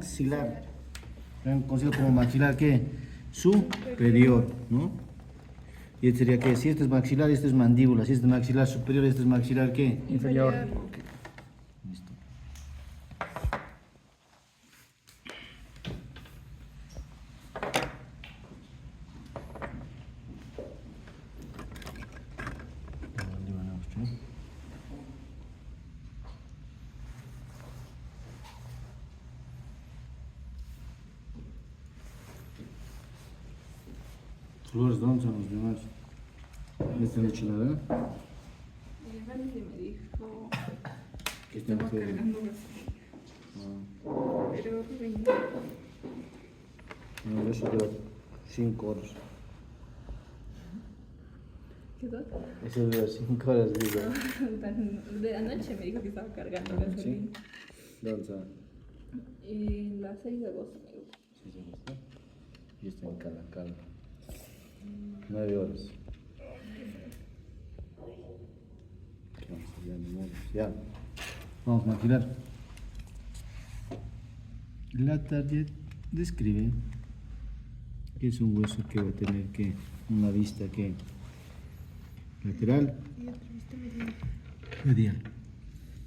maxilar. Conocido como maxilar, ¿qué? Superior, ¿no? Y este sería que si este es maxilar, este es mandíbula. Si este es maxilar superior, este es maxilar, ¿qué? Inferior. Ok. Listo. Flores, ¿dónde son los demás? ¿Este no ha hecho nada? Valeria me dijo Que que estaba haciendo? cargando las pero Rubén No, eso dura 5 horas. ¿qué tal? Eso dura 5 horas, digo. De anoche me dijo que estaba cargando gasolina. ¿Sí? ¿Dónde está? Y la 6 de agosto me dijo. Sí, sí, está. Y está en Calacal. 9 horas. Ya. Vamos a maquilar. La target describe que es un hueso que va a tener que una vista que lateral, Y otra vista medial. medial.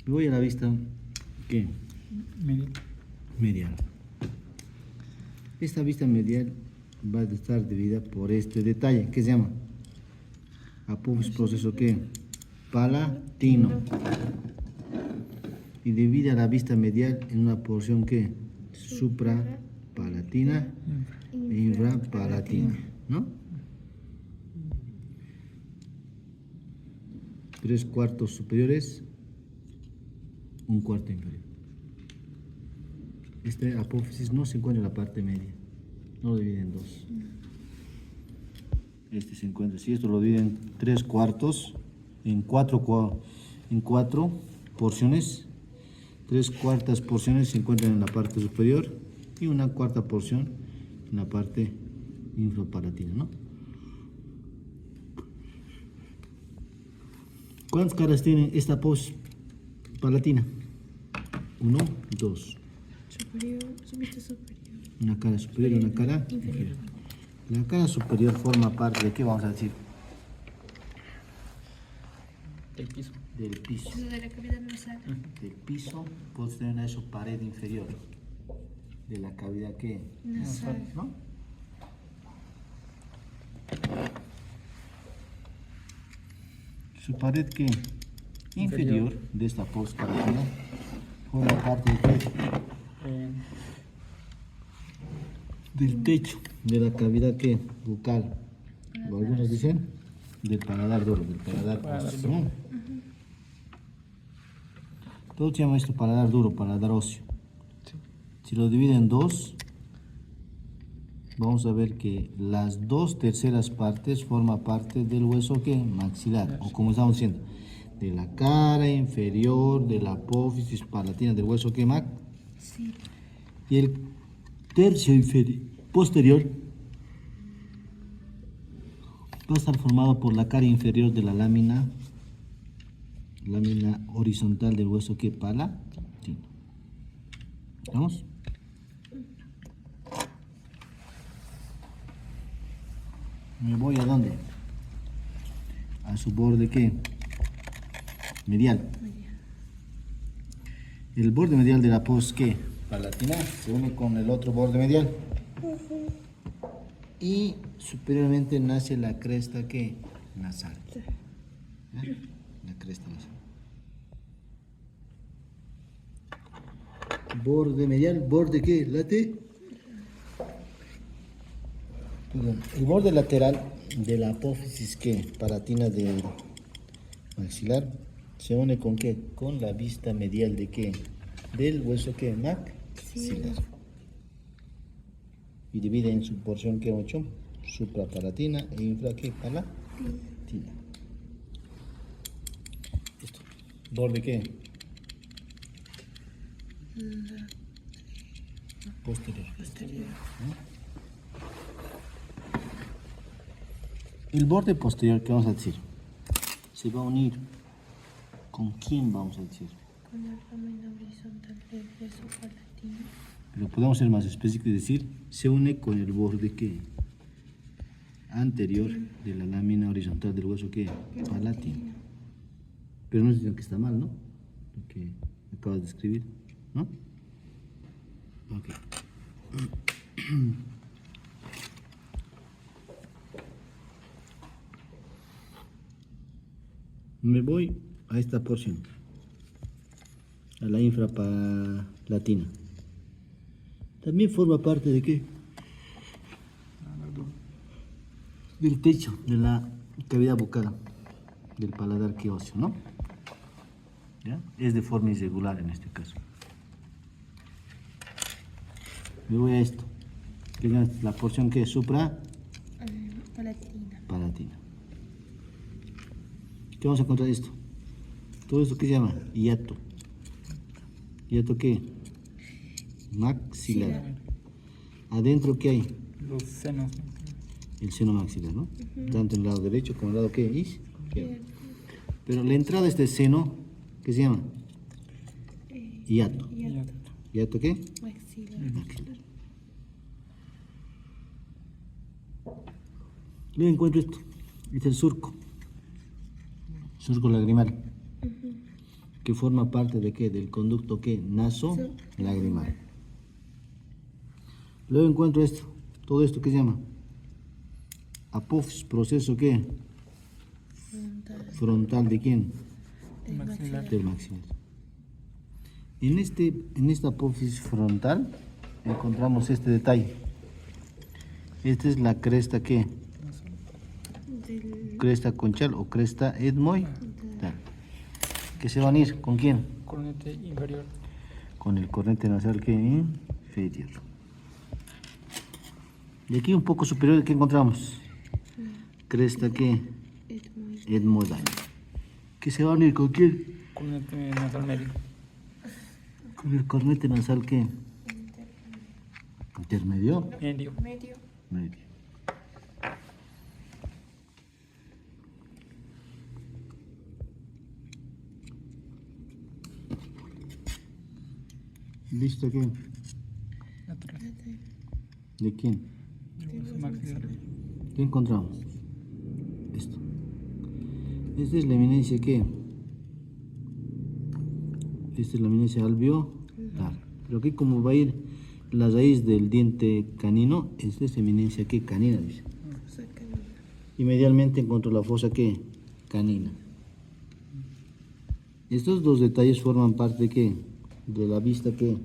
Y voy a la vista que Medio. medial. Esta vista medial va a estar dividida por este detalle que se llama apófisis proceso que palatino y divide a la vista medial en una porción que suprapalatina e infrapalatina, ¿no? 3/4 superiores, 1/4 inferior. Este apófisis no se encuentra en la parte media, no lo divide en dos. Este se encuentra, si esto lo divide en 3/4, en cuatro porciones, 3/4 porciones se encuentran en la parte superior y 1/4 porción en la parte infrapalatina, ¿no? ¿Cuántas caras tiene esta apófisis palatina? 1, 2. Superior, su vista superior. Una cara superior y una cara inferior. La cara superior forma parte de qué vamos a decir? El piso. Del piso. Eso de la cavidad nasal. Del piso, puedes tener eso pared inferior. De la cavidad que Nasal. ¿no? Su pared que inferior de esta apófisis palatina forma parte de qué? Eh, Del techo, de la cavidad que bucal, o algunos dicen del paladar duro, del paladar óseo. ¿No? Todo se llama esto paladar duro, paladar óseo. sí. Si lo divide en dos, vamos a ver que las 2/3 partes forman parte del hueso que maxilar, o como estamos diciendo, de la cara inferior, de la apófisis palatina, del hueso que mac, Sí. y el tercio posterior va a estar formado por la cara inferior de la lámina horizontal del hueso que palatino. ¿Vamos? Me voy a dónde? A su borde que medial. El borde medial de la apófisis que palatina se une con el otro borde medial. Y superiormente nace la cresta que nasal. ¿Eh? La cresta nasal. Borde medial, borde que late. Perdón, el borde lateral de la apófisis que palatina del maxilar se une con qué? Con la vista medial de qué? Del hueso que maxilar. Y divide en su porción que 8, suprapalatina e infra que palatina. Esto. ¿Borde qué? Posterior. ¿No? El borde posterior, ¿qué vamos a decir? Se va a unir. ¿Con quién vamos a decir? Con la lámina horizontal del hueso palatino. Pero podemos ser más específicos y decir, se une con el borde que anterior de la lámina horizontal del hueso que palatino. Pero no es lo que está mal, ¿no? Lo que acabas de escribir, ¿no? Ok. Me voy a esta porción, a la infrapalatina. También forma parte de qué? Del techo de la cavidad bucal del paladar que óseo, ¿no? ¿Ya? Es de forma irregular en este caso. Me voy a esto, que es la porción que es palatina. ¿Qué vamos a encontrar esto? Todo esto que se llama hiato. ¿Hiato qué? Maxilar. Adentro, ¿qué hay? Los senos. El seno maxilar, ¿no? Tanto en el lado derecho como en el lado ¿qué? Izquierdo. Pero la entrada de este seno, ¿qué se llama? Hiato. ¿Hiato qué? Maxilar. Luego encuentro esto. Este es el surco. Surco lagrimal. Que forma parte de qué? Del conducto ¿qué? Naso-lagrimal. Luego encuentro esto. Todo esto ¿qué se llama? Apófisis, proceso ¿qué? Frontal de quién? Maxilar. Del maxilar. En esta apófisis frontal encontramos este detalle. Esta es la cresta ¿qué? Cresta conchal o cresta etmoidal. ¿Que se van a ir? ¿Con quién? Cornete inferior. Con el cornete nasal ¿qué? Inferior. Y aquí un poco superior, ¿qué encontramos? Cresta ¿qué? Etmoidal. ¿Que se va a unir con quién? Cornete nasal medio. Con el cornete nasal ¿qué? Intermedio. Medio. Medio. ¿Listo qué? Lateral. ¿De quién? Los maxilar. ¿Qué encontramos? Esto. Esta es la eminencia ¿qué? Esta es la eminencia alveolar. Pero aquí como va a ir la raíz del diente canino, esta es eminencia ¿qué? Canina, dice. Y medialmente encuentro la fosa ¿qué? Canina. Estos dos detalles forman parte ¿de qué? De la vista ¿qué?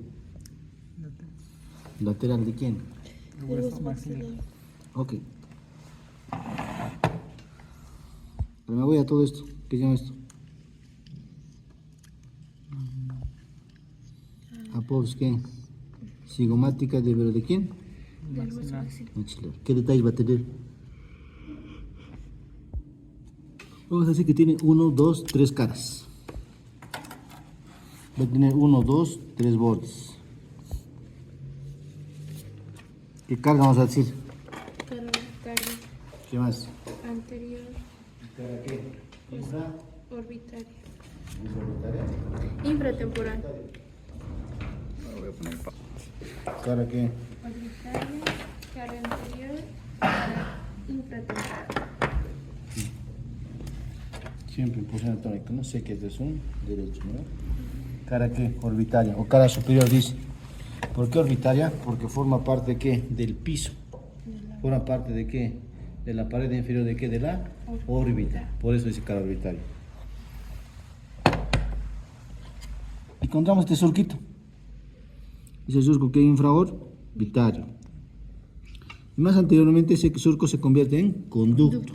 Lateral de quién? El hueso maxilar. Ok. Pero me voy a todo esto. ¿Qué se llama esto? Apófisis ¿qué? Cigomática de quién? Maxilar. Maxilar. ¿Qué detalles va a tener? Vamos a decir que tiene 1, 2, 3 caras. Va a tener 1, 2, 3 bordes. ¿Qué carga vamos a decir? Carbotaria, ¿Qué más? anterior, ¿Cara qué? Infra. orbitaria, Infraorbitaria. infratemporal, Voy a poner pa. ¿Cara qué? orbitaria, cara anterior, cara infratemporal. Siempre en posición atómica. No sé qué es un derecho, ¿no? ¿Cara qué? Orbitaria. O cara superior dice. ¿Por qué orbitaria? Porque forma parte ¿de qué? Del piso. ¿Forma parte de qué? De la pared inferior de qué? De la órbita. Por eso dice cara orbitaria. Y encontramos este surquito. Ese surco que es infraorbitario. Y más anteriormente ese surco se convierte en conducto.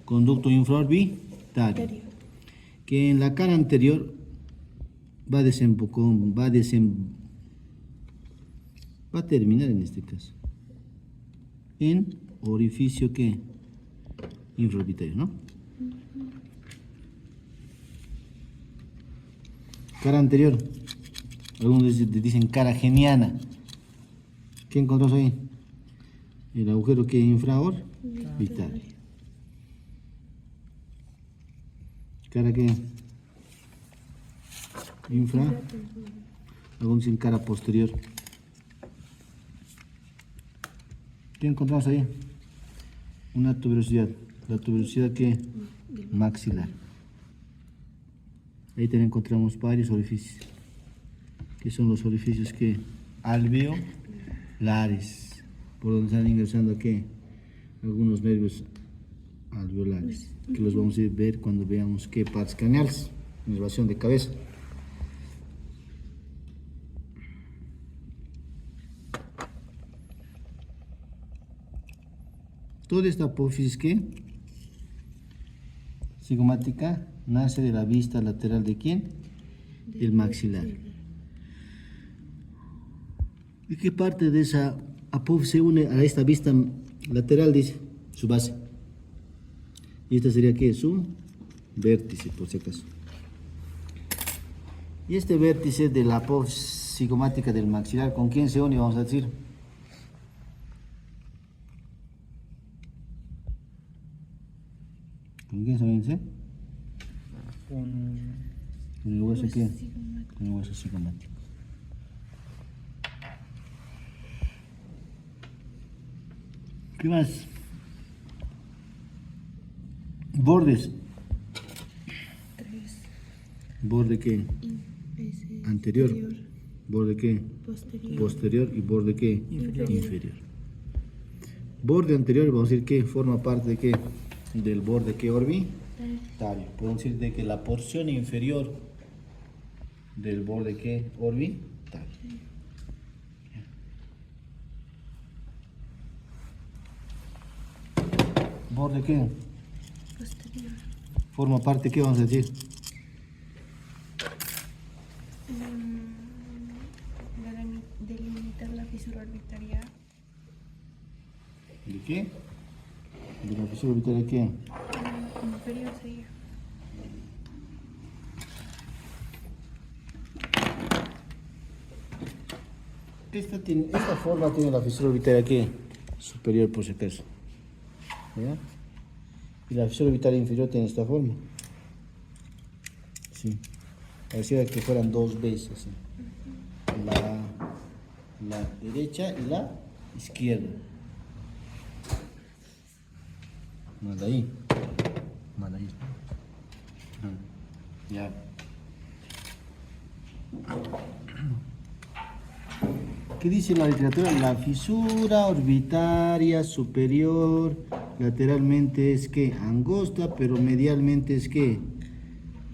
Conducto infraorbitario. Que en la cara anterior va a terminar en este caso en orificio que infraorbitario, ¿no? Cara anterior, algunos dicen cara geniana. ¿Qué encontramos ahí? El agujero que infraorbitario. Cara que infra, algunos dicen cara posterior. ¿Qué encontramos ahí? Una tuberosidad. La tuberosidad que maxilar. Ahí también encontramos varios orificios. Que son los orificios que alveolares. Por donde están ingresando aquí algunos nervios alveolares. Que los vamos a ver cuando veamos qué partes craneales. Inervación de cabeza. Toda esta apófisis que cigomática nace de la vista lateral de quién? El maxilar. ¿Y qué parte de esa apófisis se une a esta vista lateral? Dice su base. Y esta sería ¿qué? Su vértice, por si acaso. Y este vértice de la apófisis cigomática del maxilar, ¿con quién se une? Vamos a decir. ¿Con quién se une? Con ¿Con el hueso qué? Con el hueso cigomático. ¿Qué más? Bordes. ¿Borde qué? Anterior. ¿Borde qué? Posterior. ¿Y borde qué? Inferior. Borde anterior, vamos a decir que forma parte de qué? Del borde que orbitario. Podemos decir de que la porción inferior del borde que orbitario. ¿Borde qué? Posterior. Forma parte, ¿qué vamos a decir? Delimitar la fisura orbitaria. ¿De qué? ¿De la fisura orbitaria qué? Inferior sería. Esta forma tiene la fisura orbitaria aquí, superior por si acaso. ¿Ya? Y la fisura orbitaria inferior tiene esta forma. Sí. Parecía que fueran dos veces. Así. La derecha y la izquierda. Más de ahí. Más de ahí. Ya. ¿Qué dice la literatura? La fisura orbitaria superior lateralmente es que angosta, pero medialmente es que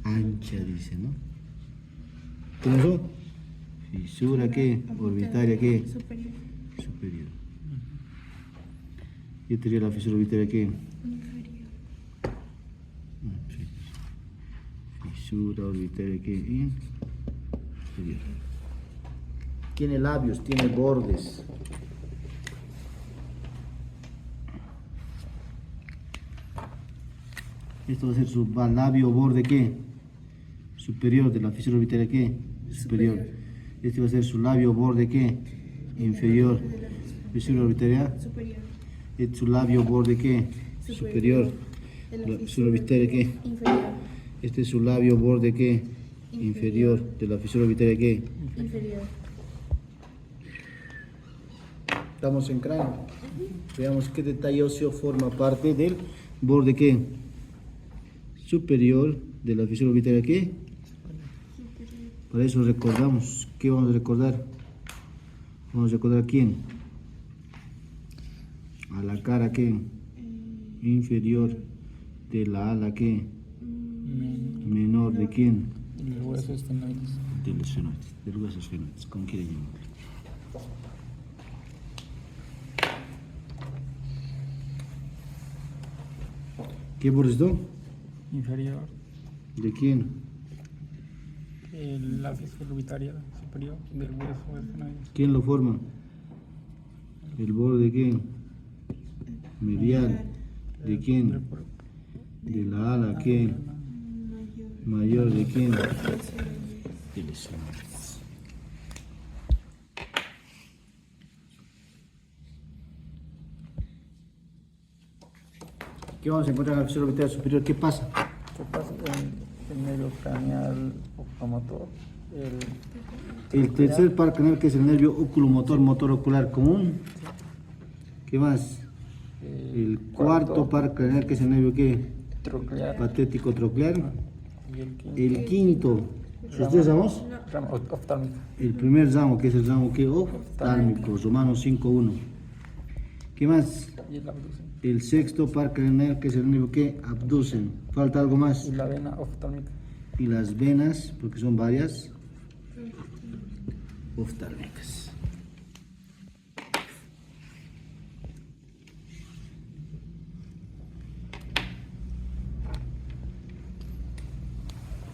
ancha, dice, ¿no? ¿Qué es eso? Fisura ¿qué? Orbitaria ¿qué? Superior. Superior. ¿Qué sería la fisura orbitaria qué? Inferior. Sí. Fisura orbitaria qué? Inferior. Tiene labios, tiene bordes. Esto va a ser su labio borde ¿qué? Superior de la fisura orbitaria ¿qué? Superior. Este va a ser su labio borde ¿qué? Inferior. Fisura orbitaria. Superior. Este es su labio borde ¿qué? Superior. La fisura orbitaria ¿qué? Inferior. Este es su labio borde ¿qué? Inferior. De la fisura orbitaria ¿qué? Inferior. Estamos en cráneo. Veamos qué detalle óseo forma parte del borde ¿qué? Superior de la fisura orbitaria ¿qué? Para eso recordamos. ¿Qué vamos a recordar? Vamos a recordar a quién. A la cara ¿qué? Inferior de la ala ¿qué? Menor de quién? el hueso estenoides. De los fenoides, de los huesos fenoides, como quiera llamarlo. ¿Qué borde es esto? Inferior. ¿De quién? La fisura orbitaria superior del hueso estenoides. ¿Quién lo forma? ¿El borde de quién? Medial. ¿De quién? De la ala, ¿quién? Mayor, ¿de quién? De los fenoides. ¿Qué vamos a encontrar en la fisura orbitaria superior? ¿Qué pasa? ¿Qué pasa con el nervio craneal oculomotor? El tercer par craneal, que es el nervio oculomotor, motor ocular común, ¿Qué más? El cuarto par craneal, que es el nervio ¿qué? troclear. Patético troclear. Y el quinto, El quinto, ¿los tres ramos? rama oftálmica. El primer ramo, que es el ramo ¿qué? Oftálmico, Romanos 5.1. ¿Qué más? Y el abducen. El sexto par craneal, que es el nervio ¿qué? Abducen. ¿Falta algo más? Y la vena oftálmica. Y las venas, porque son varias, oftálmicas.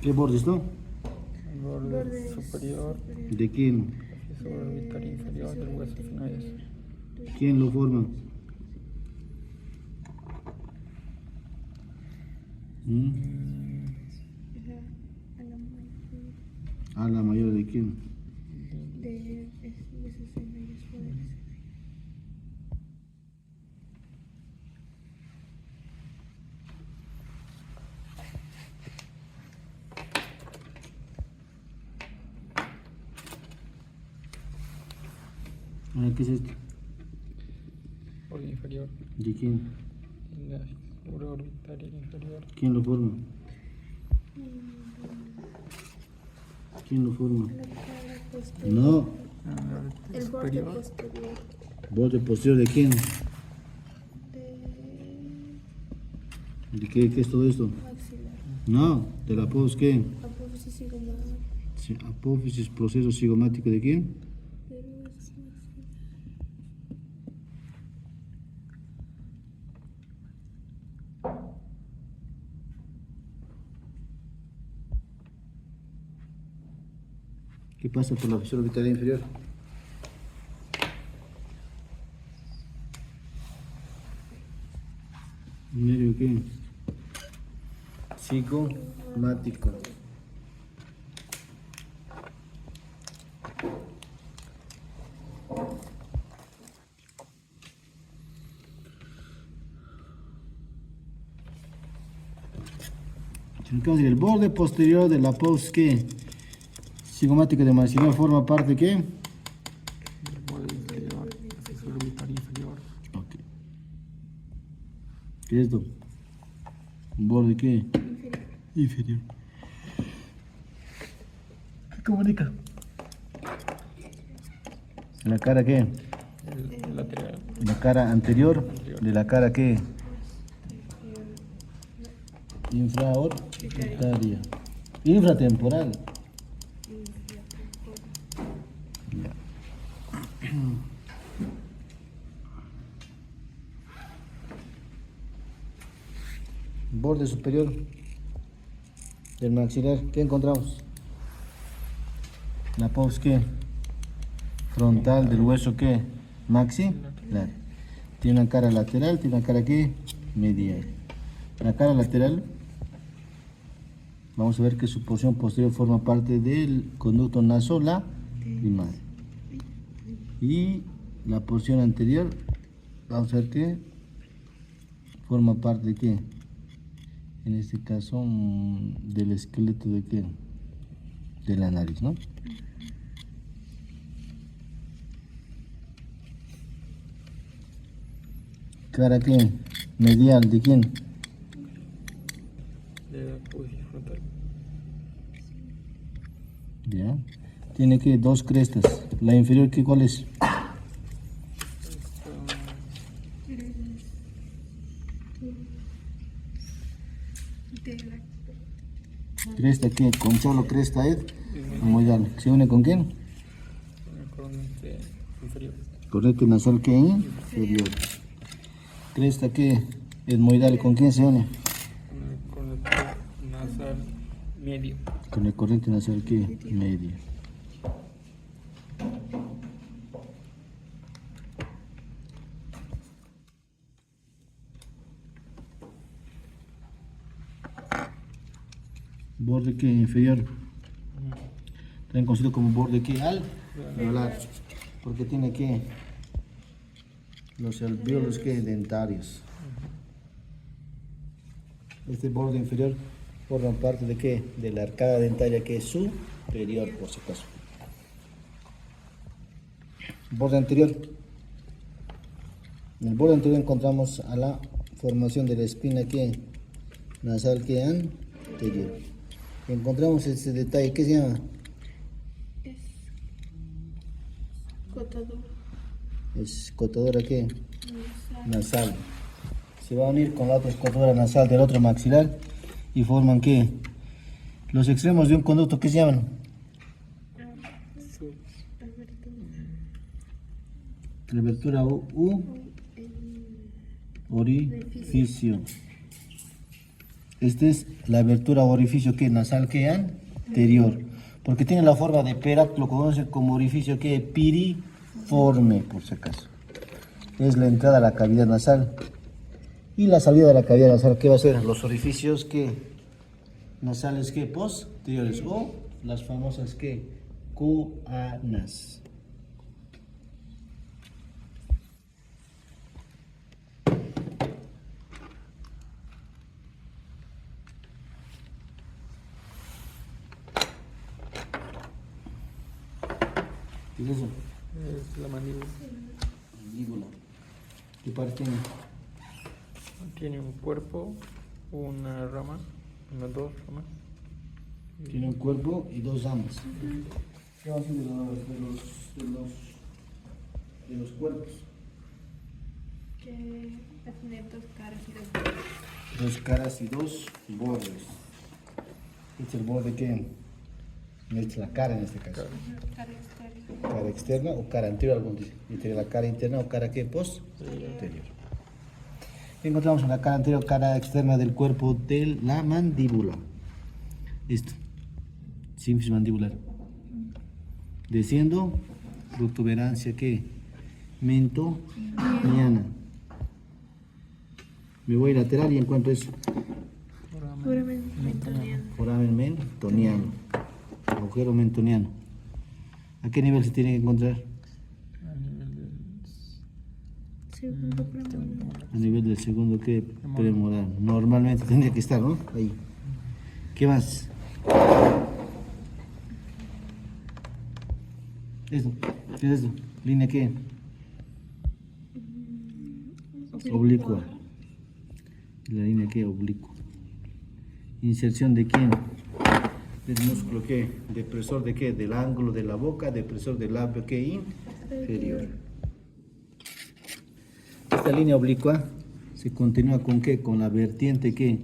¿Qué bordes, no? El borde superior, ¿De quién? fisura orbitaria inferior del hueso final. ¿Quién lo forma? ¿Mm? ¿A la mayor de quién? De esos señores poderes. ¿Qué es esto? Borde inferior. ¿De quién? Y la fisura orbitaria inferior. ¿Quién lo forma? ¿Quién lo forma? La cara posterior. No. El El borde superior. posterior. ¿Borde posterior de quién? ¿De qué es todo esto? Maxilar. No, de la apófisis ¿qué? Apófisis cigomática. Sí, apófisis, proceso cigomático de quién? Pero es maxilar. ¿Qué pasa por la fisura orbital inferior? ¿Nervio qué? Cigomático. Entonces, el borde posterior de la apófisis ¿qué? Cigomática de maxilar forma parte ¿qué? El borde inferior, la fisura orbitaria inferior. Ok. ¿Qué es esto? ¿Borde qué? Inferior. ¿Qué comunica? ¿La cara qué? El lateral. La cara anterior de la cara qué? Infraorbitaria. Infratemporal. Ya. Borde superior del maxilar, ¿qué encontramos? La apófisis ¿qué? Frontal del hueso ¿qué? Maxilar. Tiene una cara lateral, tiene una cara ¿qué? Medial. La cara lateral, vamos a ver que su porción posterior forma parte del conducto nasolacrimal. Y la porción anterior, vamos a ver que forma parte de qué? En este caso, del esqueleto de qué? De la nariz, ¿no? ¿Cara qué? Medial, ¿de quién? De la apófisis frontal. Ya. Tiene que dos crestas. La inferior, ¿qué, cuál es? De la Cresta, ¿qué? Con solo cresta, Moidal. ¿Se une con quién? El cornete inferior. Correcto nasal, ¿qué? Inferior. Cresta, ¿qué? Etmoidal, ¿con quién se une? Con el nasal medio. Con el correcto nasal, ¿qué? Medio. Borde que inferior, también conocido como borde que alveolar, porque tiene que los alvéolos que dentarios. Este borde inferior forma parte de qué? De la arcada dentaria que es superior, por si acaso. Borde anterior, En el borde anterior encontramos a la formación de la espina que nasal que anterior. Encontramos este detalle, ¿qué se llama? Es cotadura. Es escotadura ¿qué? Nasal. Nasal. Se va a unir con la otra escotadura nasal del otro maxilar y forman ¿qué? Los extremos de un conducto, ¿qué se llaman? La abertura orificio. Esta es la abertura o orificio que nasal que anterior, porque tiene la forma de pera, lo conocen como orificio que piriforme, por si acaso. Es la entrada a la cavidad nasal y la salida de la cavidad nasal. ¿Qué va a ser? Los orificios que nasales que posteriores o las famosas que coanas. ¿Qué es eso? Es la mandíbula. Mandíbula. ¿Qué parte tiene? Tiene un cuerpo, una rama, unas dos ramas. Tiene un cuerpo y dos ramas. ¿Qué va a decir de los cuerpos? Que va a tener dos caras y dos bordes. Dos caras y dos bordes. Este es el borde que es la cara en este caso. Cara externa. Cara externa o cara anterior, algunos dicen. Entre la cara interna o cara que posterior. Encontramos en la cara anterior, cara externa del cuerpo de la mandíbula. Esto. Sínfisis mandibular. Desciendo, protuberancia que mentoniana. Me voy lateral y encuentro eso. Puramente mentoniano. Foramen mentoniano. Agujero mentoniano. ¿A qué nivel se tiene que encontrar? A nivel del Segundo premolar. A nivel del segundo que premolar. Normalmente tendría que estar, ¿no? Ahí. ¿Qué más? Esto. ¿Qué es esto? ¿Línea qué? Oblicua. La línea que oblicua. Inserción de quién? Del músculo que, depresor de qué, del ángulo de la boca, depresor del labio que inferior. Esta línea oblicua se continúa con qué, con la vertiente que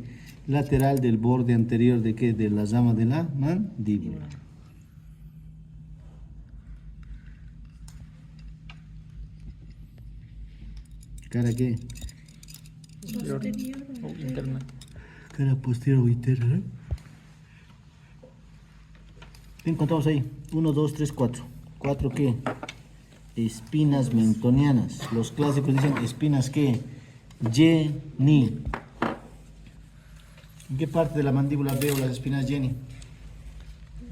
lateral del borde anterior de qué, de la rama de la mandíbula. Cara qué, Posterior. o interna. cara posterior o interna, ¿eh? ¿Qué encontramos ahí? 1, 2, 3, 4. ¿4 qué? Espinas mentonianas. Los clásicos dicen espinas qué? Jenny. ¿En qué parte de la mandíbula veo las espinas Jenny?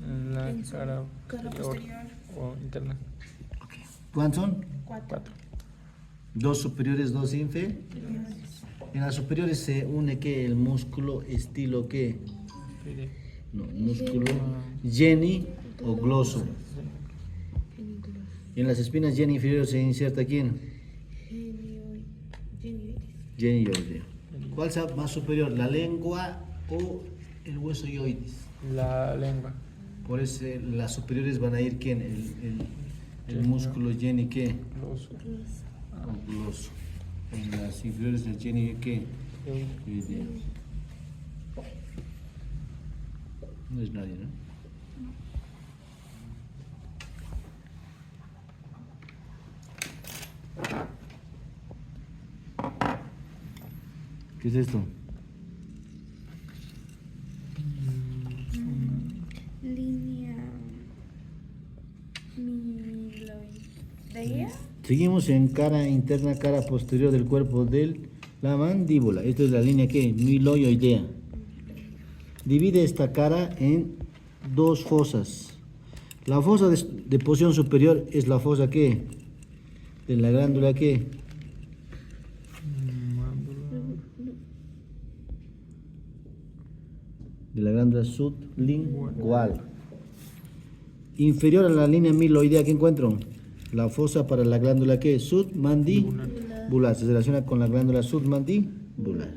En la En su cara cara posterior posterior. o interna. ¿Cuántos son? 4. 2 superiores, 2 inferiores. En las superiores se une que el músculo estilo que, no, músculo Jenny o gloso. Y en las espinas Jenny inferiores se inserta quién? Genioidea. ¿Cuál es más superior, la lengua o el hueso ioides? La lengua. Por eso las superiores van a ir quién, el músculo Jenny que Los o gloso. En las inferiores del Jenny que ioidea. No es nadie, ¿no? ¿Qué es esto? Línea miloidea. Seguimos en cara interna, cara posterior del cuerpo de la mandíbula. Esta es la línea que miloidea. Divide esta cara en dos fosas. La fosa de posición superior es la fosa que de la glándula que de la glándula sublingual. Inferior a la línea miloidea, ¿qué encuentro? La fosa para la glándula que submandibular. submandibular. Se relaciona con la glándula submandibular.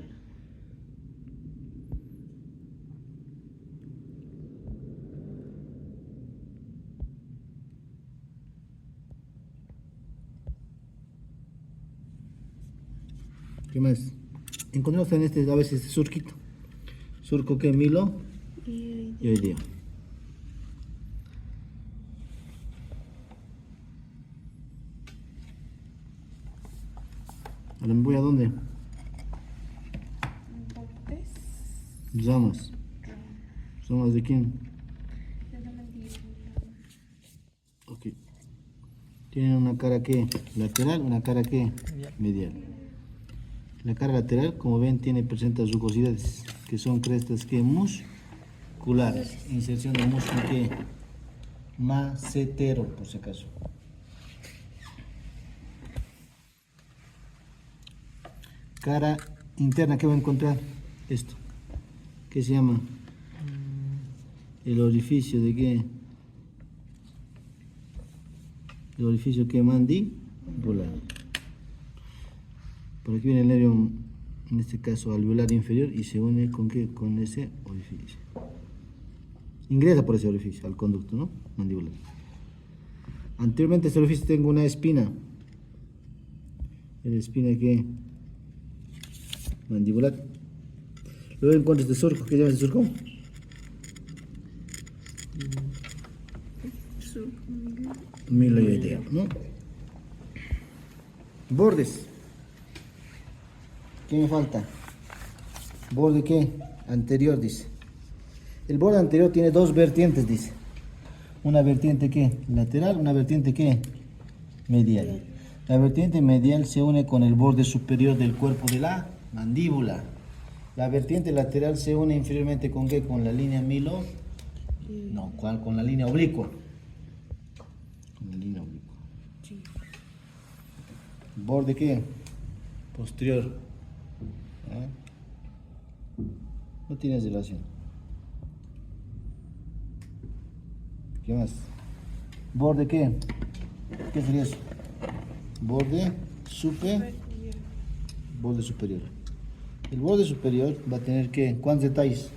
¿Qué más? Encontramos en este, a veces, surquito. Surco que Milo Y y hoy día. Ahora me voy a dónde? bordes Ramas. ¿Ramas de quién? de la mandíbula. Ok. Tienen una cara que lateral, una cara que medial. La cara lateral, como ven, presenta rugosidades, que son crestas que musculares. Inserción de músculo que macetero, por si acaso. Cara interna, ¿qué va a encontrar? Esto. ¿Qué se llama? El orificio de qué? El orificio que mandibular. Por aquí viene el nervio, en este caso alveolar inferior, y se une con qué? Con ese orificio. Ingresa por ese orificio al conducto, ¿no? Mandibular. Anteriormente a este orificio tengo una espina. La espina que mandibular. Luego encuentro este surco. ¿Qué se llama este surco? Miloideo, ¿no? Bordes. ¿Qué me falta? ¿Borde qué? Anterior, dice. El borde anterior tiene dos vertientes, dice. Una vertiente ¿qué? Lateral, una vertiente ¿qué? Medial. La vertiente medial se une con el borde superior del cuerpo de la mandíbula. La vertiente lateral se une inferiormente ¿con qué? Con la línea milo. No, ¿cuál? Con la línea oblicua. Con la línea oblicua. ¿Borde qué? Posterior. ¿Eh? No tienes relación. ¿Qué más? ¿Borde qué? ¿Qué sería eso? Borde borde superior. El borde superior va a tener que, ¿cuántos detalles?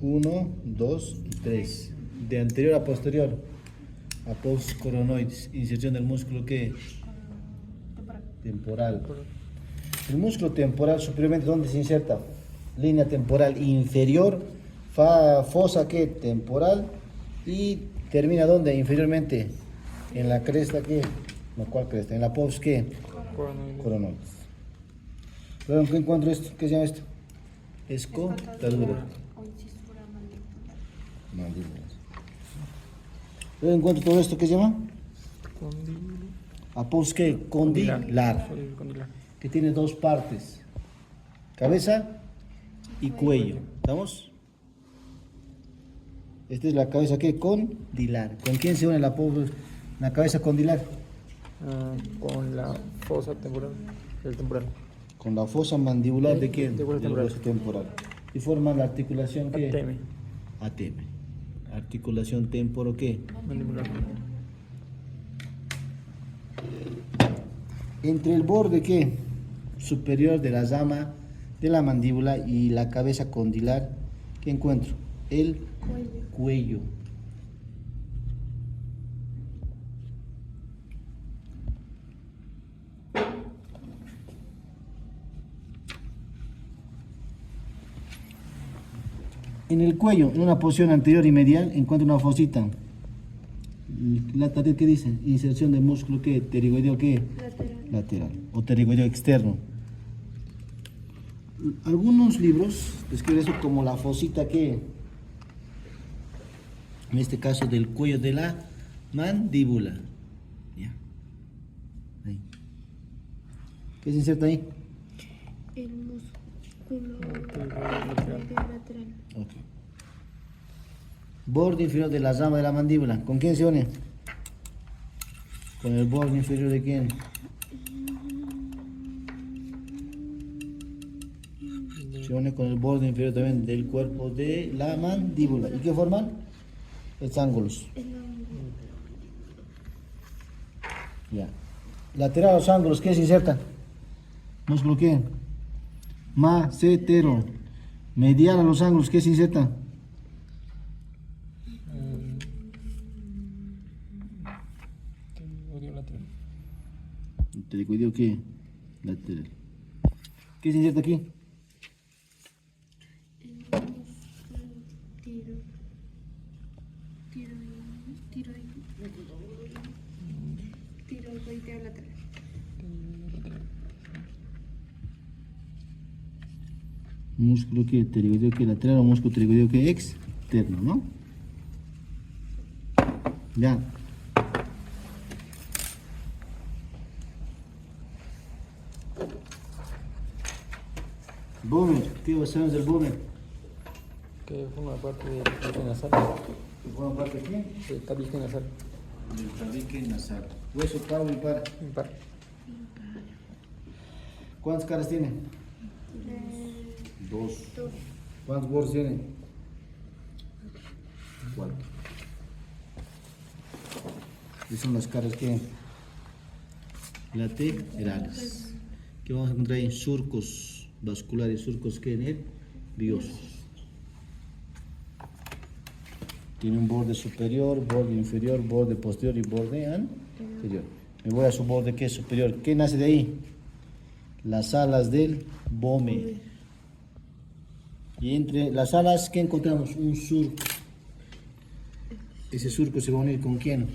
1, 2 y 3. De anterior a posterior. Após coronoides. Inserción del músculo que temporal. El músculo temporal superiormente, ¿dónde se inserta? Línea temporal inferior, fosa que temporal, y termina ¿dónde? Inferiormente, en la cresta que, no, ¿cuál cresta? En la pos que coronoides. Luego, ¿qué encuentro esto? ¿Qué se llama esto? Escotadura. Mandíbula. Luego encuentro todo esto, ¿qué se llama? Após que condilar, que tiene dos partes, cabeza y cuello. ¿Estamos? Esta es la cabeza que condilar. ¿Con quién se une la cabeza condilar? Con la fosa temporal, el temporal. Con la fosa mandibular de quién? Del hueso Del temporal. hueso temporal. Y forman la articulación que ATM. ATM. Articulación temporo que Mandibular. entre el borde que superior de la rama de la mandíbula y la cabeza condilar, ¿qué encuentro? El cuello. En el cuello, en una posición anterior y medial, encuentro una fosita. Lateral, ¿qué dice? Inserción de músculo que pterigoideo que lateral o pterigoideo externo. Algunos libros describen eso como la fosita que, en este caso del cuello de la mandíbula. ¿Ya? Ahí. ¿Qué se inserta ahí? El músculo Lateral. lateral. Ok. Borde inferior de la rama de la mandíbula. ¿Con quién se une? Con el borde inferior de quién? Se une con el borde inferior también del cuerpo de la mandíbula. ¿Y qué forman? Los ángulos. Ya. Lateral a los ángulos, ¿qué se inserta? Músculo ¿qué? Macetero. Medial a los ángulos, ¿qué se inserta? Odio lateral. Pterigoideo ¿qué? Lateral. ¿Qué se inserta aquí? El músculo tiro. Tiroideo lateral. Músculo que pterigoideo que lateral o músculo pterigoideo que externo, ¿no? Ya. Boomer, ¿qué sabemos del boomer? Que forma parte del tabique nasal. ¿Forma parte de qué? Del tabique nasal. Del tabique nasal. Hueso pavo y par. Impar. ¿Cuántas caras tiene? Dos. ¿Cuántos bordes tiene? 4. Esas son las caras que laterales. ¿Qué vamos a encontrar ahí? Surcos vasculares, surcos que nerviosos. Tiene un borde superior, borde inferior, borde posterior y borde anterior. Me voy a su borde que es superior. ¿Qué nace de ahí? Las alas del bómer. Y entre las alas, ¿qué encontramos? Un surco. Ese surco se va a unir ¿con quién?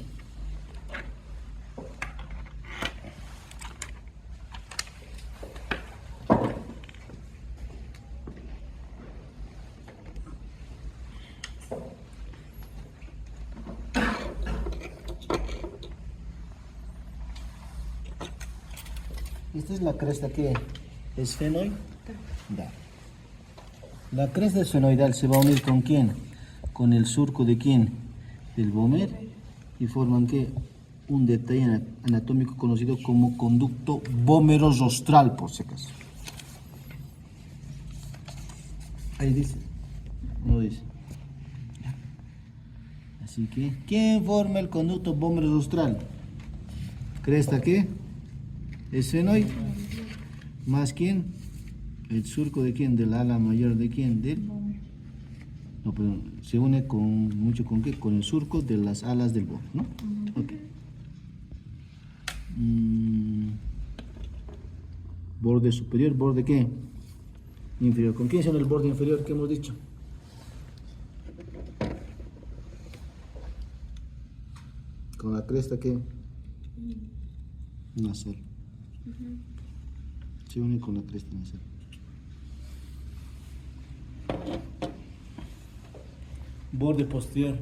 Esta es la cresta que es esfenoidal. La cresta esfenoidal se va a unir ¿con quién? Con el surco de quién? Del bómer, y forman que un detalle anatómico conocido como conducto bómero-rostral, por si acaso. Ahí dice, no dice. Así que, ¿quién forma el conducto bómero-rostral? ¿Cresta qué? Esfenoide. ¿Más quién? El surco de quién, del ala mayor de quién, del... No, perdón, se une mucho con qué, con el surco de las alas del bómer, ¿no? Ok. Borde superior, borde qué, inferior. ¿Con quién se une el borde inferior que hemos dicho? Con la cresta que nasal. Se une con la cresta nasal. Borde posterior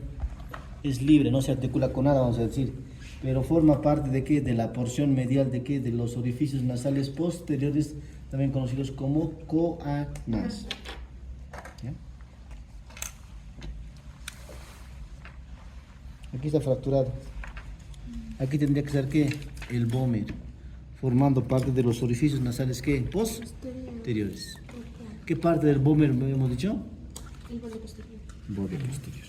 es libre, no se articula con nada, vamos a decir, pero forma parte de qué, de la porción medial de qué, de los orificios nasales posteriores, también conocidos como coanas. ¿Ya? Aquí está fracturado. Aquí tendría que ser qué, el bómer, formando parte de los orificios nasales qué, posteriores. ¿Qué parte del bómer hemos dicho? El borde posterior. Borde posterior.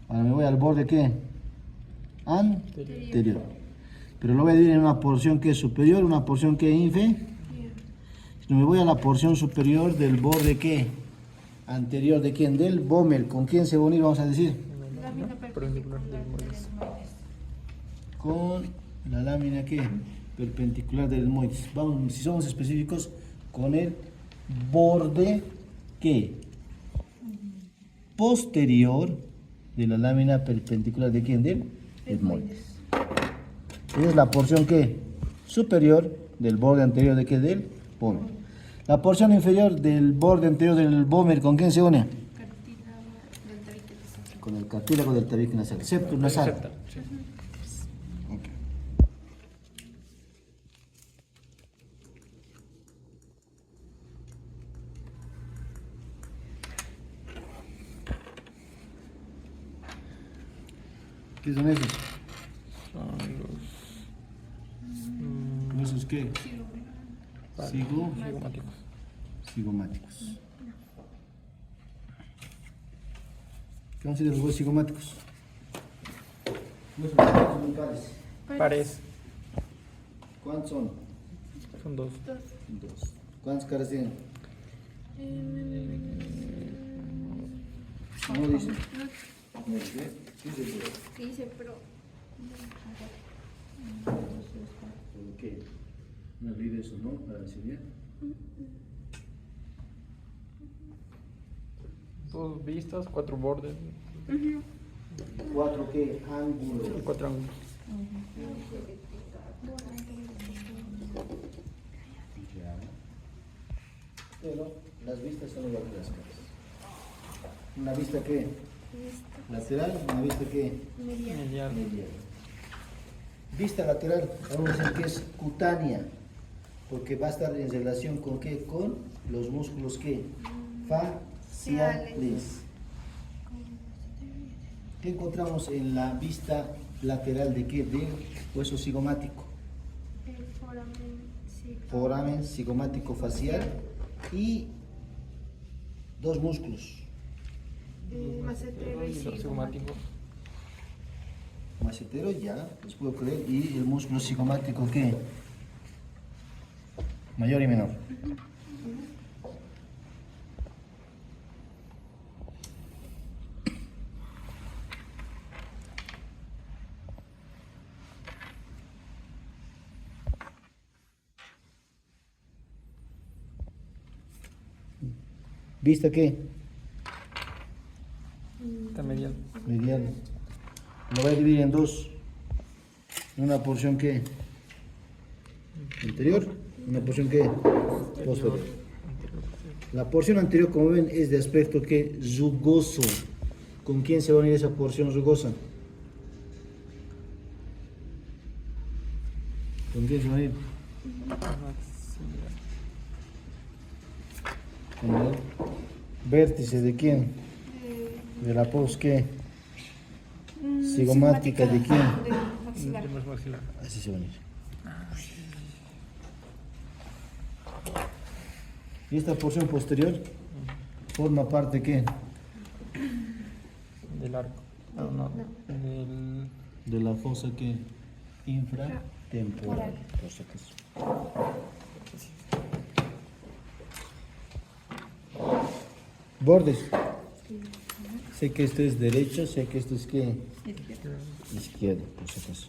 Ahora me voy al borde ¿qué? Anterior. Pero lo voy a dividir en una porción que es superior, una porción que es inferior. Si me voy a la porción superior del borde ¿qué? Anterior de quién? Del bómer. ¿Con quién se va a unir? Vamos a decir. Lámina Perpendicular del moides. Con la lámina ¿qué? Perpendicular del moides. Vamos, si somos específicos, con el borde ¿qué? Posterior de la lámina perpendicular de quién? Del moides. Esa es la porción ¿qué? Superior del borde anterior de qué? Del bómer. La porción inferior del borde anterior del bómer, ¿con quién se une? Cartílago del tabique nasal. Con el cartílago del tabique nasal, septum nasal. Septa, sí. Ok. ¿Qué son esos? Son ¿Esos qué? los Sigo. cigomáticos. Cigomáticos. ¿Qué vamos a decir de los huesos cigomáticos? Huesos pares o impares. Pares. ¿Cuántos son? Son dos. Dos. ¿Cuántas caras tienen? No dice. No dice. ¿Qué se puede? ¿Qué dice? Pero. ¿Por qué? No olvides eso, ¿no? Para enseñar. Dos vistas, cuatro bordes, ¿Cuatro qué? Ángulos. cuatro ángulos. Ya. Pero las vistas son igual que las caras. ¿Una vista qué? Lateral, una vista qué? Medial. Medial. Vista lateral, vamos a decir que es cutánea, porque va a estar en relación con qué? Con los músculos que faciales. ¿Qué encontramos en la vista lateral de qué? De hueso cigomático. El foramen, sí. Foramen cigomático facial y dos músculos. Macetero y cigomático. Cigomático. Macetero, ya, les puedo creer, y el músculo cigomático ¿qué? Mayor y menor. ¿Vista qué? Está medial. Medial. Lo voy a dividir en dos. Una porción que anterior, una porción que posterior. La porción anterior, como ven, es de aspecto que rugoso. ¿Con quién se va a unir esa porción rugosa? ¿Con quién se va a unir? Con el vértice de quién? De la pos que cigomática de quién? Maxilar. Maxilar. Así se va a unir. Y esta porción posterior forma parte ¿qué? Del arco. No, no. Del... De la fosa que infratemporal, por si acaso. Bordes. Sé que esto es derecho, sé que esto es ¿qué? Izquierdo, por si acaso.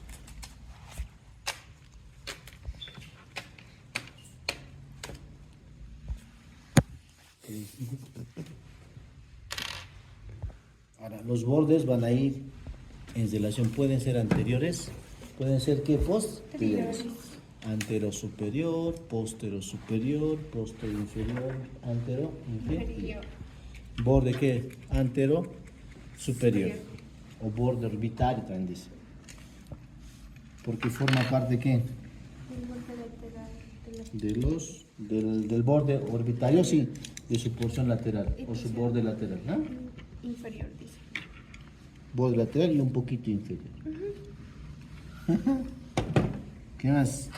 Ahora, los bordes van a ir en relación, pueden ser anteriores, pueden ser ¿qué? Posteriores. Antero superior, posterior, posterior inferior, antero inferior. Borde ¿qué? Antero superior. O borde orbitario también dice. Porque forma parte ¿qué? El borde lateral de la Del borde orbitario, sí, de su porción lateral o su borde lateral, ¿no? inferior, dice. Borde lateral y un poquito inferior. ¿Qué más?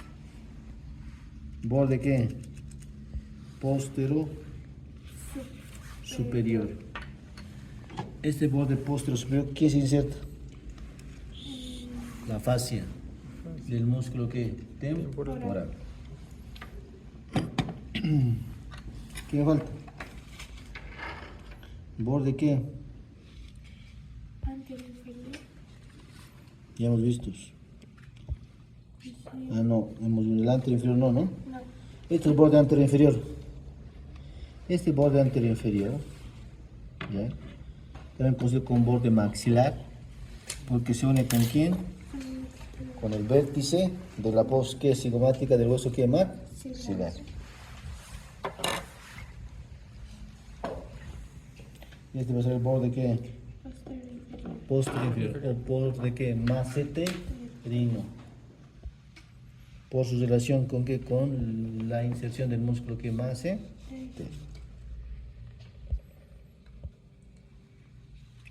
¿Borde qué? Postero superior. Este borde postero superior, ¿qué se inserta? La fascia del músculo que temporal. ¿Qué me falta? ¿Borde qué? Anterior inferior. Ya hemos visto. Ah, no, hemos visto el anterior inferior, no, ¿no? No. Este es el borde anterior inferior. Este borde anterior inferior, ¿ya? También conocido como borde maxilar, porque se une con quién? Con el vértice de la pos que cigomática del hueso que maxilar. Y este va a ser el borde que posterior inferior, o borde que maceterino. Por su relación con qué? Con la inserción del músculo que maceterino.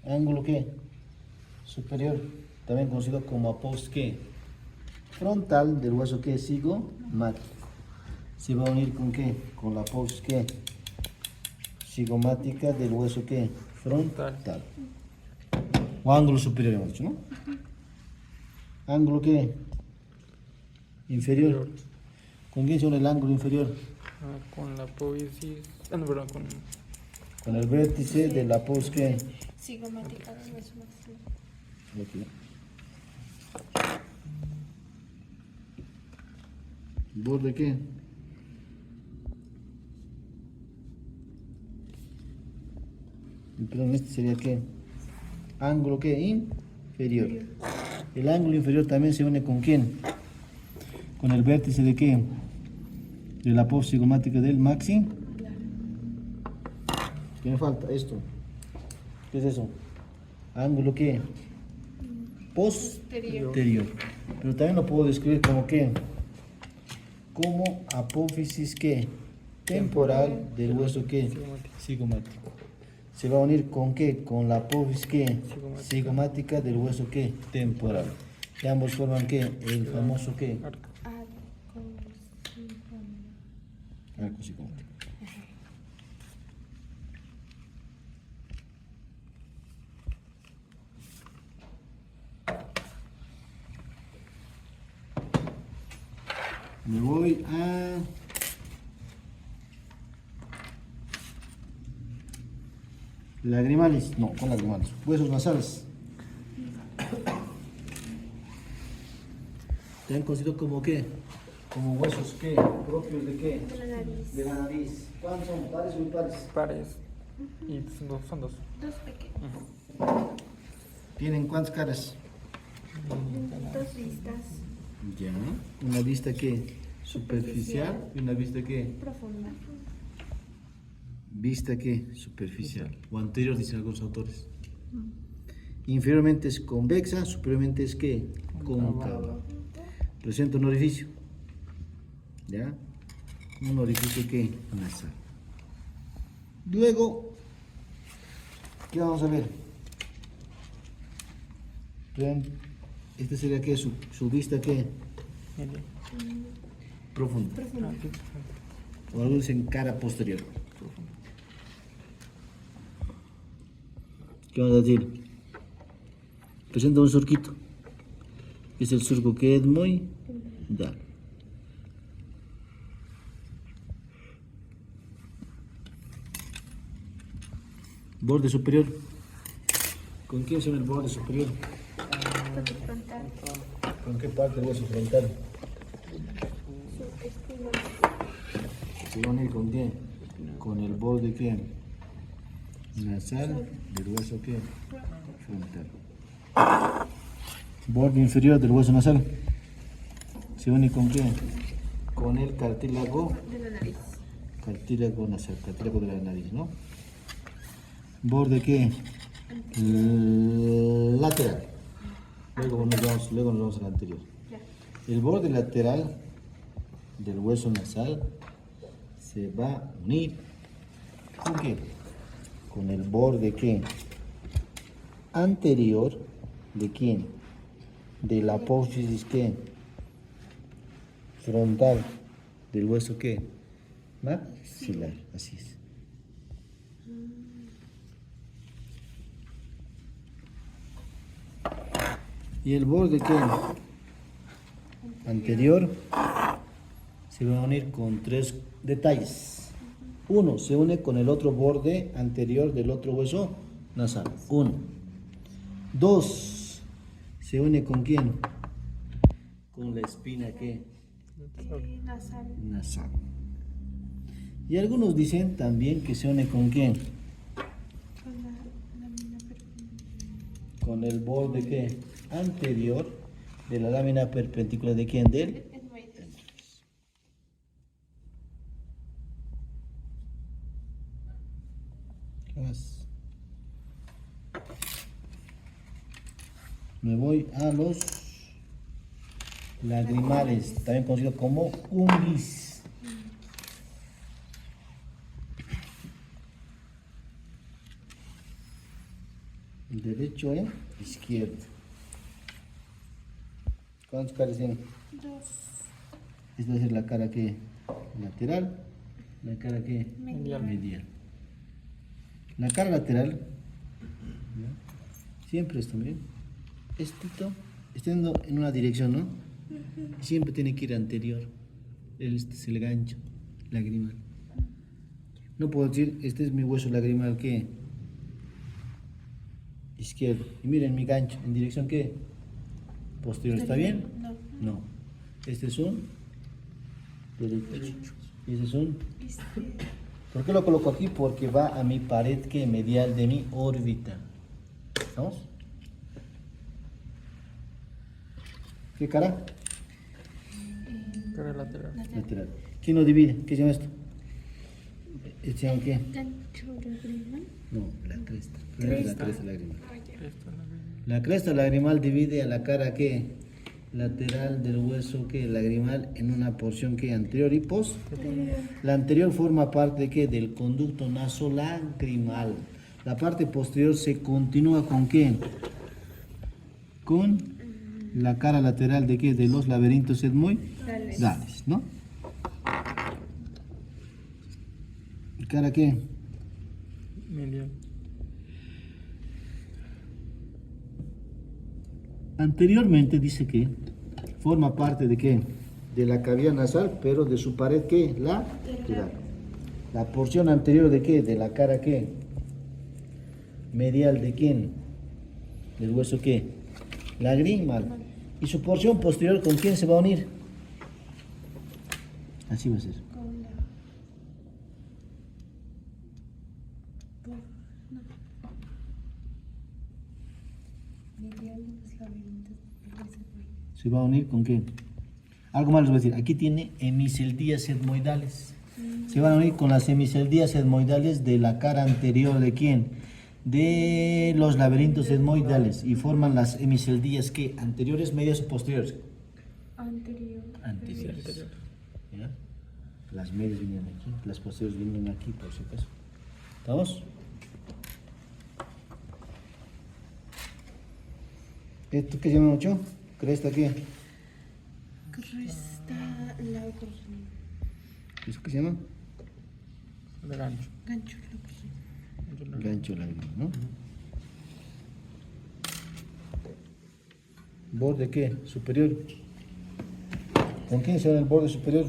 Ángulo ¿qué? Superior, también conocido como após ¿qué? Frontal del hueso que cigomático. Se va a unir con ¿qué? Con la após ¿qué? Cigomática del hueso que frontal. O ángulo superior, hemos dicho, ¿no? ¿Ángulo qué? Inferior. ¿Con quién se une el ángulo inferior? Con la apófisis. No, perdón, Con el vértice de la apófisis ¿qué? Cigomática del hueso maxilar. Ok. ¿Borde qué? Perdón, este sería qué? Ángulo qué? Inferior. El ángulo inferior también se une con quién? Con el vértice de qué? De la apófisis cigomática del maxi. ¿Qué me falta? Esto. ¿Qué es eso? Ángulo qué? Posterior. Pero también lo puedo describir como qué? Como apófisis qué? Temporal del hueso qué? Cigomático. ¿Se va a unir con qué? Con la apófisis qué? Cigomática del hueso qué? Temporal. Y ambos forman qué? El famoso qué? Arco cigomático. Me voy a lagrimales, no, con lagrimales, huesos nasales. ¿Te han considerado como qué? Como huesos qué? ¿Propios de qué? De la nariz. De la nariz. ¿Cuántos son? ¿Pares o impares? pares. Y son dos. Dos pequeños. ¿Tienen cuántas caras? Dos vistas. Ya. ¿Una vista qué? Superficial. ¿Y una vista qué? Profunda. Vista qué? Superficial. O anterior, dicen algunos autores. Inferiormente es convexa, superiormente es qué? Cóncava. Presenta un orificio. ¿Ya? Un orificio que nasal. Luego, ¿qué vamos a ver? Vean, este sería que su vista que profunda. O algunos dicen cara posterior. ¿Qué vamos a decir? Presenta un surquito. Es el surco que es muy da. Borde superior. ¿Con quién se ve el borde superior? Parte frontal. ¿Con qué parte del hueso frontal? Su espina. ¿Se va a unir con quién? Con el borde ¿qué? Nasal del hueso ¿qué? Frontal. Borde inferior del hueso nasal. ¿Se une con quién? Con el cartílago. De la nariz. Cartílago nasal, cartílago de la nariz, ¿no? ¿Borde qué? Lateral. Luego nos vamos al anterior. Ya. El borde lateral del hueso nasal se va a unir ¿con qué? Con el borde ¿qué? Anterior de quién? De la apófisis ¿qué? Frontal del hueso ¿qué? Maxilar, así es. Y el borde ¿qué? Anterior se va a unir con tres detalles. Uno, se une con el otro borde anterior del otro hueso nasal. Uno. Dos, se une con quién? Con la espina ¿qué? Nasal. Nasal. Y algunos dicen también que se une con quién? Con la lámina perpendicular. Con el borde ¿qué? Anterior de la lámina perpendicular de quién? Del Etmoides. ¿Qué más? Me voy a los lagrimales, también conocido como unguis. Derecho e izquierdo. ¿Cuántas caras tienen? Dos. Esta va a ser la cara que lateral, la cara que Medial. medial. La cara lateral, ¿ya? Siempre esto, miren, estito estando en una dirección, ¿no? Siempre tiene que ir anterior. Este es el gancho lagrimal. No puedo decir, este es mi hueso lagrimal, ¿qué? Izquierdo. Y miren mi gancho, ¿en dirección qué? Posterior. ¿Está bien? No. No. Este es un derecho. Y ese es un... Izquierdo. ¿Por qué lo coloco aquí? Porque va a mi pared que medial de mi órbita. ¿Estamos? ¿Qué cara? Cara lateral. Lateral. ¿Quién lo divide? ¿Qué se llama esto? ¿Este se llama qué? Gancho lagrimal. No, la cresta. Primero la cresta lagrimal. Esto no viene. La cresta lagrimal divide a la cara que lateral del hueso que lagrimal en una porción que anterior y posterior. La anterior forma parte de qué? Del conducto nasolagrimal. La parte posterior se continúa con qué? Con la cara lateral de qué? De los laberintos etmoidales, ¿no? ¿Y cara qué? Medial. Anteriormente dice que forma parte de qué? De la cavidad nasal, pero de su pared qué? Lateral. La porción anterior de qué? De la cara qué? Medial de quién? Del hueso qué? Lagrimal. Y su porción posterior, ¿con quién se va a unir? Así va a ser. Con la. No. Medial de los laberintos. ¿Se va a unir con qué? Algo más les voy a decir. Aquí tiene hemiceldías etmoidales. Se van a unir con las hemiceldías etmoidales de la cara anterior de quién? De los laberintos etmoidales. Y forman las hemiceldías que anteriores, medias o posteriores. Anterior. Anteriores. Anterior. ¿Ya? Las medias vienen aquí, las posteriores vienen aquí por si acaso. ¿Estamos? ¿Esto qué se llama mucho? ¿Cresta qué? Cresta lagrimal. ¿Eso qué se llama? De gancho. Gancho lagrimal. Gancho lagrimal, ¿no? ¿Borde qué? Superior. ¿Con quién se da el borde superior?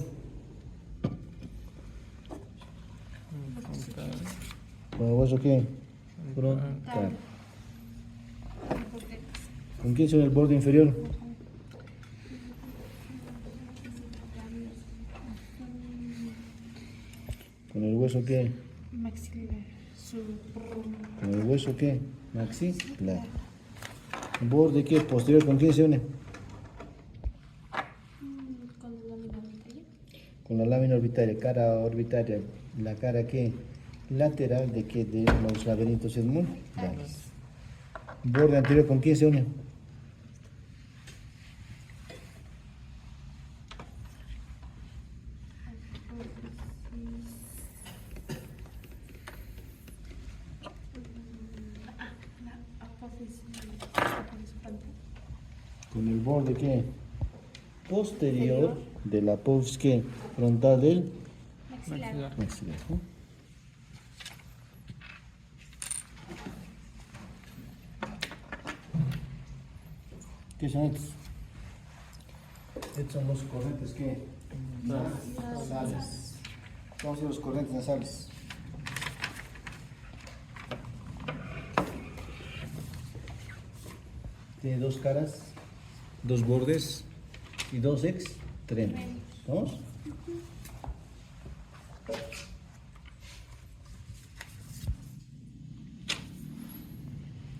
Frontal. ¿Con el hueso qué? Frontal. ¿Con quién se da el borde inferior? ¿Con el hueso qué? Maxilar. ¿Con el hueso qué? Maxilar. ¿El borde qué? Posterior, ¿con quién se une? Con la lámina orbitaria. Con la lámina orbitaria, cara orbitaria, la cara que lateral de que de los laberintos etmoidales. Borde anterior, ¿con quién se une? La apófisis frontal. Con el borde que posterior de la apófisis que frontal del Maxilar. maxilar, ¿no? ¿Qué son estos? Estos son los corrientes que nasales. ¿Cómo son los corrientes nasales? Tiene dos caras, dos bordes y dos extremos. ¿Vamos?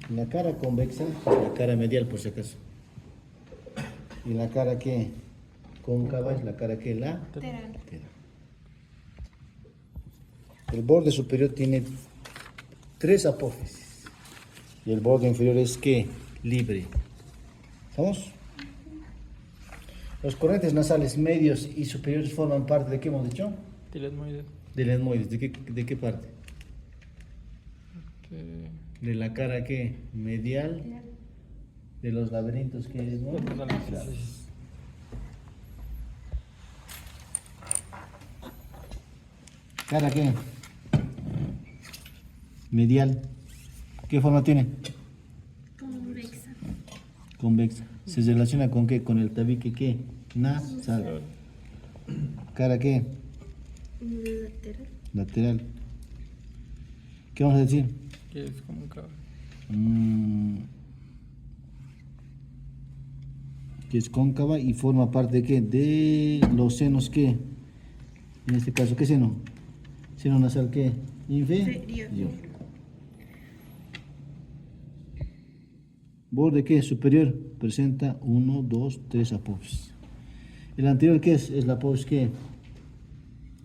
La cara convexa es la cara medial, por si acaso. Y la cara que cóncava es la cara que Lateral. lateral. El borde superior tiene tres apófisis. Y el borde inferior es que libre. ¿Estamos? Los corrientes nasales medios y superiores forman parte de qué hemos dicho? Del etmoide. Del etmoides. ¿De qué parte? De la cara que medial de los laberintos que es, ¿no? Claro. Cara que medial. ¿Qué forma tiene? Convexa. Convexa. ¿Se relaciona con qué? Con el tabique qué? Nasal. ¿Cara qué? Lateral. Lateral. ¿Qué vamos a decir? Que es cóncava. Que es cóncava y forma parte de qué? De los senos qué. En este caso, ¿qué seno? Seno nasal qué? Inferior. Borde qué? Superior. Presenta 1, 2, 3 apófisis. El anterior ¿qué es? Es la apófisis qué?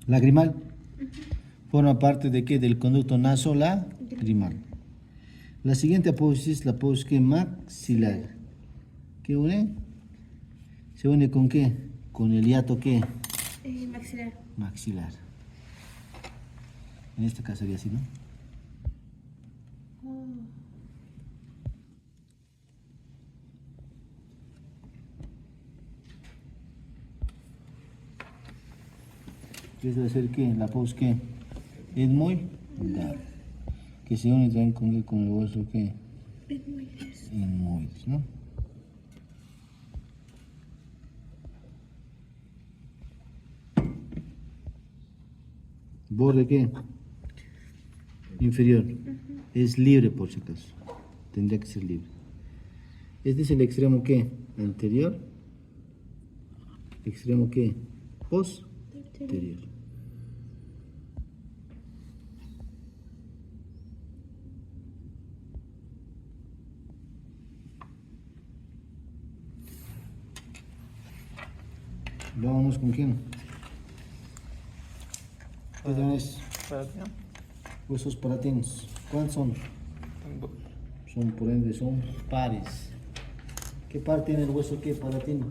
Lagrimal. Forma parte de qué? Del conducto nasolagrimal. La siguiente apófisis, la apófisis que maxilar. ¿Qué une? ¿Se une con qué? Con el hiato qué? Maxilar. Maxilar. En este caso sería así, ¿no? Oh. ¿Qué debe ser qué? La apófisis qué? Etmoidal. Que se une también con el hueso qué? Etmoides, ¿no? ¿Borde qué? Inferior. Es libre por si acaso. Tendría que ser libre. Este es el extremo qué? Anterior. Extremo qué? Posterior. Vámonos con quién. ¿Qué tenés? Palatino. Huesos palatinos. ¿Cuántos son? Tengo Son por ende, son pares. ¿Qué par tiene el hueso qué? Palatino.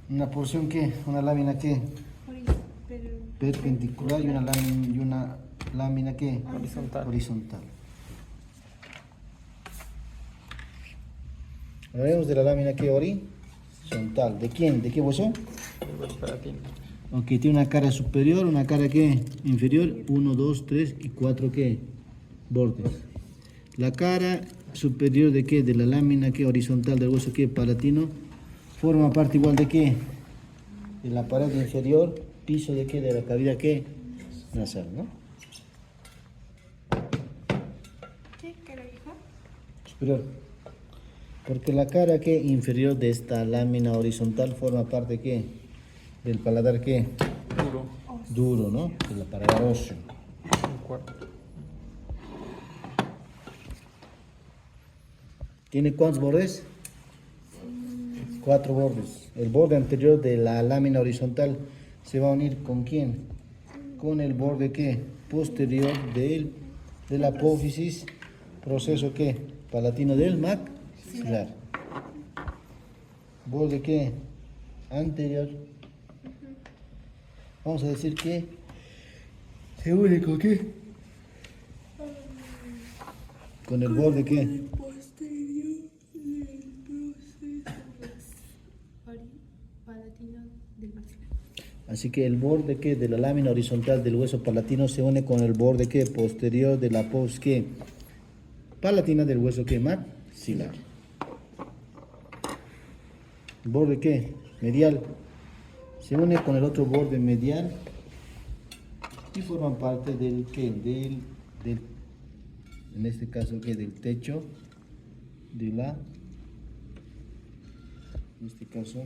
Una porción qué? Una lámina qué? Perpendicular y una lámina qué? horizontal. Horizontal. Hablaremos de la lámina qué? Horizontal. ¿De quién? ¿De qué hueso? El palatino. Ok, tiene una cara superior, una cara ¿qué? Inferior, 1, 2, 3 y 4 ¿qué? Bordes. La cara superior de qué? De la lámina ¿qué? Horizontal del hueso ¿qué? Palatino. Forma parte igual de qué? De la pared inferior, piso de qué? De la cavidad ¿qué? Nasal, ¿no? ¿Qué cara dijo? Superior. Porque la cara ¿qué? Inferior de esta lámina horizontal forma parte ¿qué? Del paladar ¿qué? Duro. Duro, ¿no? Del paladar óseo. Un cuarto. ¿Tiene cuántos bordes? 4 bordes. El borde anterior de la lámina horizontal se va a unir ¿con quién? Con el borde ¿qué? Posterior de la apófisis, proceso ¿qué? Palatino del maxilar. Borde ¿qué? Anterior. Vamos a decir que se une ¿con qué? Con el borde ¿qué? Palatino del maxilar. Así que el borde ¿qué? De la lámina horizontal del hueso palatino se une con el borde ¿qué? Posterior de la apófisis ¿qué? Palatina del hueso ¿qué? Maxilar. ¿Borde qué? Medial. Se une con el otro borde medial y forman parte del ¿qué? En este caso ¿qué? Del techo de la, en este caso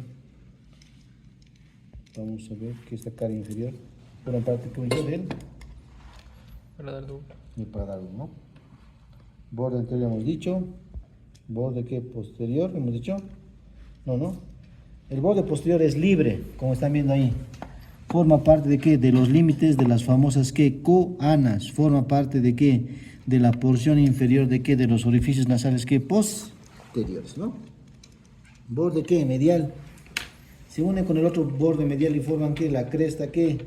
vamos a ver que esta cara inferior forma parte ¿qué? Paladar duro. Del paladar, ¿no? Borde anterior hemos dicho, borde ¿qué? Posterior hemos dicho, no. El borde posterior es libre, como están viendo ahí. Forma parte de qué? De los límites de las famosas ¿qué? Coanas. Forma parte de qué? De la porción inferior de qué? De los orificios nasales ¿qué? Posteriores, ¿no? Borde ¿qué? Medial. Se une con el otro borde medial y forman ¿qué? La cresta ¿qué?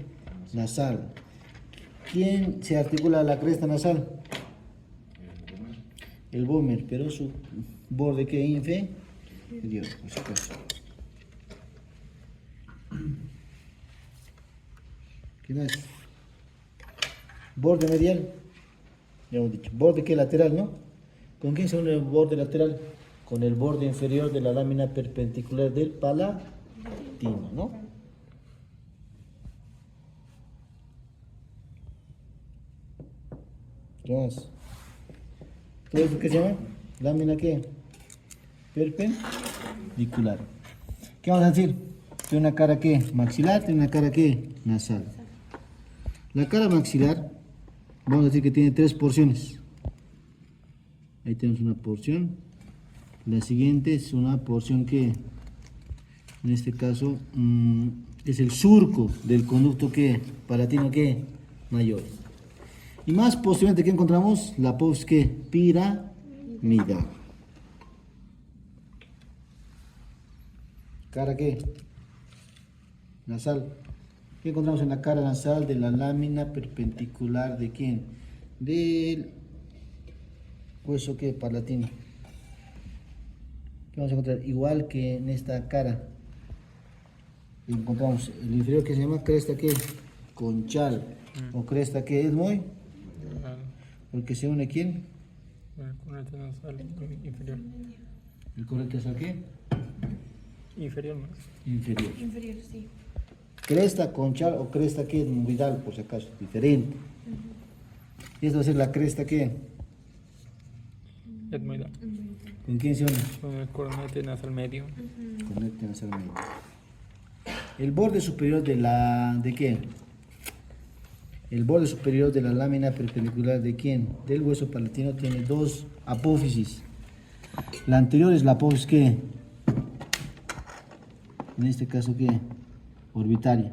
Nasal. ¿Quién se articula a la cresta nasal? El vómer, pero su borde ¿qué? Inferior, por supuesto. ¿Qué más? Borde medial. Ya hemos dicho. Borde que lateral, ¿no? ¿Con quién se une el borde lateral? con el borde inferior de la lámina perpendicular del palatino, ¿no? ¿Qué más? ¿Todo eso qué se llama? ¿Lámina qué? Perpendicular. ¿Qué vamos a decir? Tiene una cara ¿qué? Maxilar, tiene una cara ¿qué? Nasal. La cara maxilar, vamos a decir que tiene 3 porciones. Ahí tenemos una porción. La siguiente es una porción que, en este caso, es el surco del conducto que palatino que mayor. Y más posteriormente, ¿qué encontramos? La apófisis que piramidal. ¿Cara qué? Nasal. ¿Qué encontramos en la cara nasal de la lámina perpendicular de quién? Del hueso que palatino. ¿Qué vamos a encontrar? Igual que en esta cara. Encontramos el inferior que se llama cresta que conchal. O cresta que es muy. Porque se une quién? El cornete nasal inferior. ¿El correcto es a qué? Inferior más. Inferior. Inferior, sí. Cresta conchal o cresta que etmoidal, por si acaso, diferente. Y esta va a ser la cresta que. Etmoidal. ¿Con quién se une? Con el cornete nasal medio. Conecten nasalmente. El borde superior de la. ¿De qué? El borde superior de la lámina perpendicular de quién? Del hueso palatino tiene 2 apófisis. La anterior es la apófisis que. En este caso que. Orbitaria.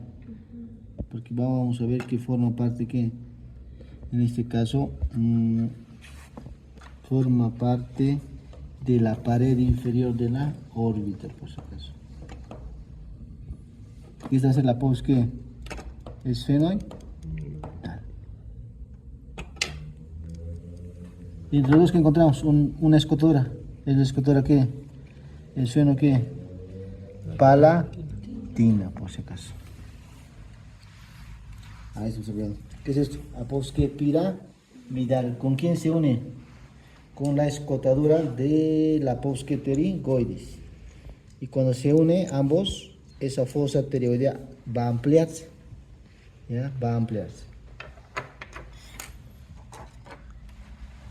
Porque vamos a ver que forma parte que. En este caso. Forma parte de la pared inferior de la órbita, por si acaso. Y esta es la apófisis que. Esfenoidal. Y entre los dos que encontramos una escotora. ¿Es la escotora qué? El sueno qué? Palatina, por si acaso. Ahí estamos hablando. ¿Qué es esto? Apófisis que piramidal. ¿Con quién se une? Con la escotadura de la apófisis que pterigoides. Y cuando se une ambos, esa fosa pterigoidea va a ampliarse. ¿Ya? Va a ampliarse.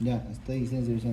Ya, hasta ahí, señores.